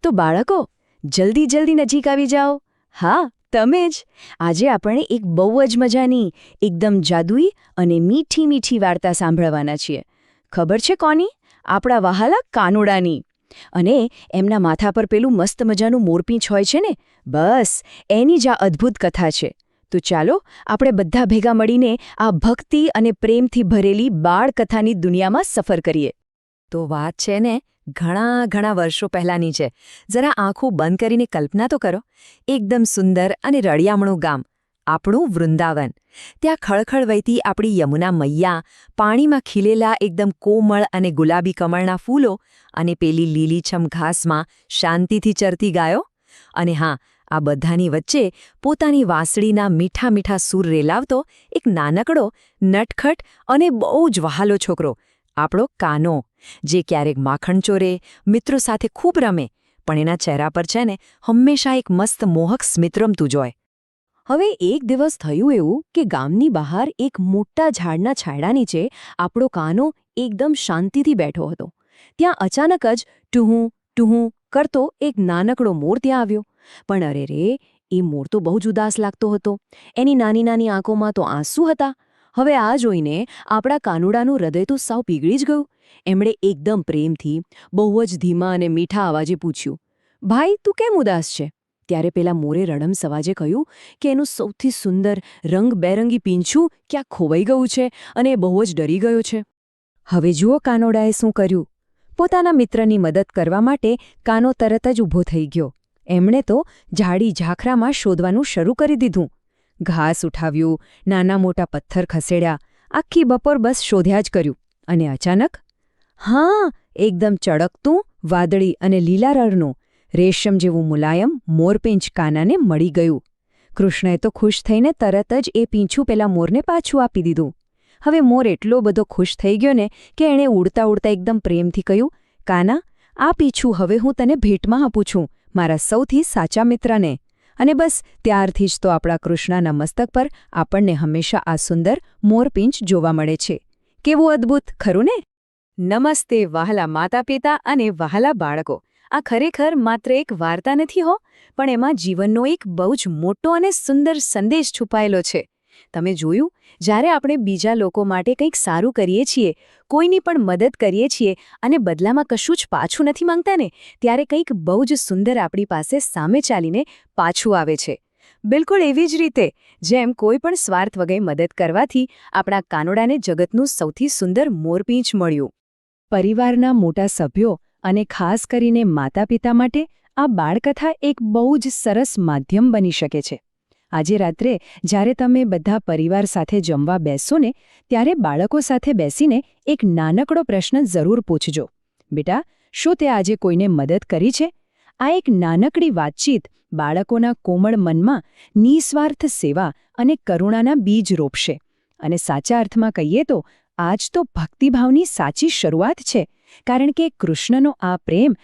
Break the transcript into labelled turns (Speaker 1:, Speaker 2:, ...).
Speaker 1: તો બાળકો, જલ્દી જલ્દી નજીક આવી જાઓ. હા, તમે જ. આજે આપણે એક બહુ જ મજાની, એકદમ જાદુઈ અને મીઠી મીઠી વાર્તા સાંભળવાના છીએ. ખબર છે કોની? આપણા વહાલા કાનુડાની. અને એમના માથા પર પેલું મસ્ત મજાનું મોરપીંછ હોય છે ને, બસ એની જ આ અદ્ભુત કથા છે. તો ચાલો આપણે બધા ભેગા મળીને આ ભક્તિ અને પ્રેમથી ભરેલી બાળકથાની દુનિયામાં સફર કરીએ.
Speaker 2: તો વાત છે ને ઘણા ઘણા વર્ષો પહેલાંની છે. જરા આંખો બંધ કરીને કલ્પના તો કરો. એકદમ સુંદર અને રળિયામણું ગામ, આપણું વૃંદાવન. ત્યાં ખળખળ વહેતી આપણી યમુના મૈયા, પાણીમાં ખીલેલા એકદમ કોમળ અને ગુલાબી કમળના ફૂલો અને પેલી લીલીછમ ઘાસમાં શાંતિથી ચરતી ગાયો. અને હા, આ બધાની વચ્ચે પોતાની વાંસળીના મીઠા મીઠા સૂર રેલાવતો એક નાનકડો, નટખટ અને બહુ જ વહાલો છોકરો, આપણો કાનો, જે ક્યારેક માખણ ચોરે, મિત્રો સાથે ખૂબ રમે, પણ એના ચહેરા પર છે ને હંમેશા એક મસ્ત મોહક સ્મિત રમતું જ હોય.
Speaker 1: હવે એક દિવસ થયું એવું કે ગામની બહાર એક મોટા ઝાડના છાંયડા નીચે આપણો કાનો એકદમ શાંતિથી બેઠો હતો. ત્યાં અચાનક જ ટુહું ટુહું કરતો એક નાનકડો મોર ત્યાં આવ્યો. પણ અરે રે, એ મોર તો બહુ જ ઉદાસ લાગતો હતો. એની નાની નાની આંખોમાં તો આંસુ હતા. હવે આ જોઈને આપણા કાનુડાનું હૃદય તો સાવ પીગળી જ ગયું. એમણે એકદમ પ્રેમથી, બહુ જ ધીમા અને મીઠા અવાજે પૂછ્યું, ભાઈ, તું કેમ ઉદાસ છે? ત્યારે પેલા મોરે રડમસ અવાજે કહ્યું કે એનું સૌથી સુંદર રંગબેરંગી પીંછું ક્યાંક ખોવાઈ ગયું છે અને એ બહુ જ ડરી ગયો છે.
Speaker 2: હવે જુઓ કાનોડાએ શું કર્યું. પોતાના મિત્રની મદદ કરવા માટે કાનો તરત જ ઊભો થઈ ગયો. એમણે તો ઝાડી ઝાખરામાં શોધવાનું શરૂ કરી દીધું. ઘાસ ઉઠાવ્યું, નાના મોટા પથ્થર ખસેડ્યા, આખી બપોર બસ શોધ્યા જ કર્યું. અને અચાનક, હા, એકદમ ચળકતું, વાદળી અને લીલા રંગનું, રેશમ જેવું મુલાયમ મોરપીંછ કાનાને મળી ગયું. કૃષ્ણએ તો ખુશ થઈને તરત જ એ પીંછું પેલા મોરને પાછું આપી દીધું. હવે મોર એટલો બધો ખુશ થઈ ગયો ને કે એણે ઉડતા ઉડતા એકદમ પ્રેમથી કહ્યું, કાના, આ પીંછું હવે હું તને ભેટમાં આપું છું, મારા સૌથી સાચા મિત્રને. અને બસ ત્યારથી જ તો આપણા કૃષ્ણના મસ્તક પર આપણને હંમેશા આ સુંદર મોરપીંછ જોવા મળે છે. કેવું અદ્ભુત, ખરું ને?
Speaker 1: નમસ્તે વહાલા માતા પિતા અને વહાલા બાળકો. આ ખરેખર માત્ર એક વાર્તા નથી હો, પણ એમાં જીવનનો એક બહુ જ મોટો અને સુંદર સંદેશ છુપાયેલો છે. તમે જોયું, જ્યારે આપણે બીજા લોકો માટે કંઈક સારું કરીએ છીએ, કોઈની પણ મદદ કરીએ છીએ અને બદલામાં કશું જ પાછું નથી માંગતા ને, ત્યારે કંઈક બહુ જ સુંદર આપણી પાસે સામે ચાલીને પાછું આવે છે. બિલકુલ એવી જ રીતે જેમ કોઈ પણ સ્વાર્થ વગર મદદ કરવાથી આપણા કાનુડાને જગતનું સૌથી સુંદર મોરપીંછ મળ્યું.
Speaker 2: પરિવારના મોટા સભ્યો અને ખાસ કરીને માતા-પિતા માટે આ બાળકથા એક બહુ જ સરસ માધ્યમ બની શકે છે. આજે રાત્રે જ્યારે તમે બધા પરિવાર સાથે જમવા બેસો ને, ત્યારે બાળકો સાથે બેસીને એક નાનકડો પ્રશ્ન જરૂર પૂછજો. બેટા, શું તે આજે કોઈને મદદ કરી છે? આ એક નાનકડી વાતચીત બાળકોના કોમળ મનમાં નિસ્વાર્થ સેવા અને કરુણાના બીજ રોપશે. અને સાચા અર્થમાં કહીએ તો આજ તો ભક્તિભાવની સાચી શરૂઆત છે, કારણ કે કૃષ્ણનો આ પ્રેમ